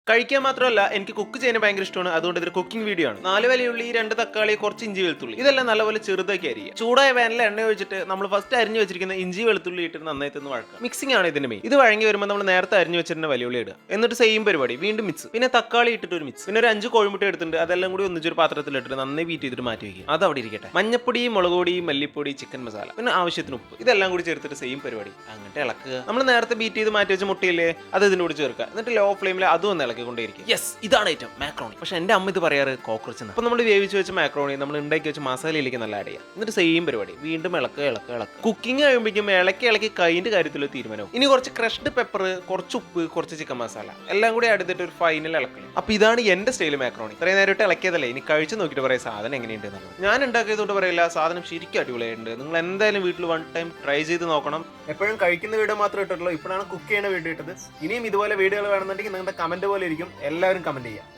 കഴിക്കാൻ മാത്രമല്ല എനിക്ക് കുക്ക് ചെയ്യാൻ ഭയങ്കര ഇഷ്ടമാണ്. അതുകൊണ്ട് ഇതൊരു കുക്കിംഗ് വീഡിയോ ആണ്. 4 വലിയുള്ളി, 2 തക്കാളി, കുറച്ച് ഇഞ്ചി വെളുത്തുള്ളി ഇതെല്ലാം നല്ലപോലെ ചെറുതാക്കി അരിയുക. ചൂടായ പാനിൽ എണ്ണ ഒഴിച്ചിട്ട് നമ്മൾ ഫസ്റ്റ് അരിഞ്ഞു വെച്ചിരിക്കുന്ന ഇഞ്ചി വെളുത്തുള്ളി ഇട്ടിട്ട് നന്നായി ഒന്ന് വഴക്കുക. മിക്സിംഗ് ആണ് ഇതിന്റെ മെയിൻ. ഇത് വഴങ്ങി വരുമ്പോൾ നമ്മൾ നേരത്തെ അരിഞ്ഞു വെച്ചിരുന്ന വലിയുള്ളി ഇടുക. എന്നിട്ട് സെയിം പരിപാടി വീണ്ടും മിക്സ്. പിന്നെ തക്കാളി ഇട്ടിട്ട് ഒരു മിക്സ്. പിന്നെ ഒരു 5 കോഴിമുട്ട എടുത്തിട്ടുണ്ട്. അതെല്ലാം കൂടി ഒന്നിച്ചൊരു പാത്രത്തിൽ ഇട്ടിട്ട് നന്നായി ബീറ്റ് ചെയ്തിട്ട് മാറ്റി വയ്ക്കുക. അത് അവിടെ ഇരിക്കട്ടെ. മഞ്ഞപ്പൊടി, മുളക് പൊടി, മല്ലിപ്പൊടി, ചിക്കൻ മസാല, പിന്നെ ആവശ്യത്തിന് ഉപ്പ് ഇതെല്ലാം കൂടി ചേർത്തിട്ട് സെയിം പരിപാടി അങ്ങോട്ട് ഇളക്കുക. നമ്മൾ നേരത്തെ ബീറ്റ് ചെയ്ത് മാറ്റി വെച്ച മുട്ടയില്ലേ അത് ഇതിന്റെ കൂടി ചേർക്കുക. എന്നിട്ട് ലോ ഫ്ലെയിമിൽ അതും ഒന്ന് ഇളക്കിക്കൊണ്ടേയിരിക്കും. യെസ്, ഇതാണ് ഐറ്റം മാക്രോണി. പക്ഷെ എന്റെ അമ്മ ഇത് പറയാറ് കോക്രോച്ച് എന്ന്. അപ്പൊ നമ്മൾ വേവിച്ച് വെച്ച മാക്രോണി നമ്മൾ ഉണ്ടാക്കി വെച്ച മസാലയിലേക്ക് നല്ല ആഡ് ചെയ്യാം. എന്നിട്ട് സെയിം പരിപാടി വീണ്ടും ഇളക്കുക. കുക്കിംഗ് കഴിയുമ്പോഴേക്കും ഇളക്കി കൈന്റെ കാര്യത്തിൽ തീരുമാനവും. ഇനി കുറച്ച് ക്രഷ്ഡ് പെപ്പർ, കുറച്ച് ഉപ്പ്, കുറച്ച് ചിക്കൻ മസാല എല്ലാം കൂടി എടുത്തിട്ട് ഒരു ഫൈനൽ ഇളക്കണം. അപ്പൊ ഇതാണ് എന്റെ സ്റ്റൈൽ മാക്രോണി. ഇത്രയും നേരിട്ട് ഇളക്കിയതല്ലേ, ഇനി കഴിച്ച് നോക്കിയിട്ട് പറയാം സാധനം എങ്ങനെയുണ്ട്. ഞാൻ ഉണ്ടാക്കിയതുകൊണ്ട് പറയില്ല, സാധനം ശരിക്കും അടിപൊളിയായിട്ടുണ്ട്. നിങ്ങൾ എന്തായാലും വീട്ടിൽ വൺ ടൈം ട്രൈ ചെയ്ത് നോക്കണം. എപ്പോഴും കഴിക്കുന്ന വീഡിയോ മാത്രമേ ഇട്ടുള്ളൂ, ഇപ്പോഴാണ് കുക്ക് ചെയ്യുന്ന വീഡിയോ ഇട്ടത്. ഇനിയും ഇതുപോലെ വീഡിയോകൾ വേണമെന്നുണ്ടെങ്കിൽ നിങ്ങളുടെ കമന്റ് പോലെ ഇരിക്കും. എല്ലാവരും കമന്റ് ചെയ്യുക.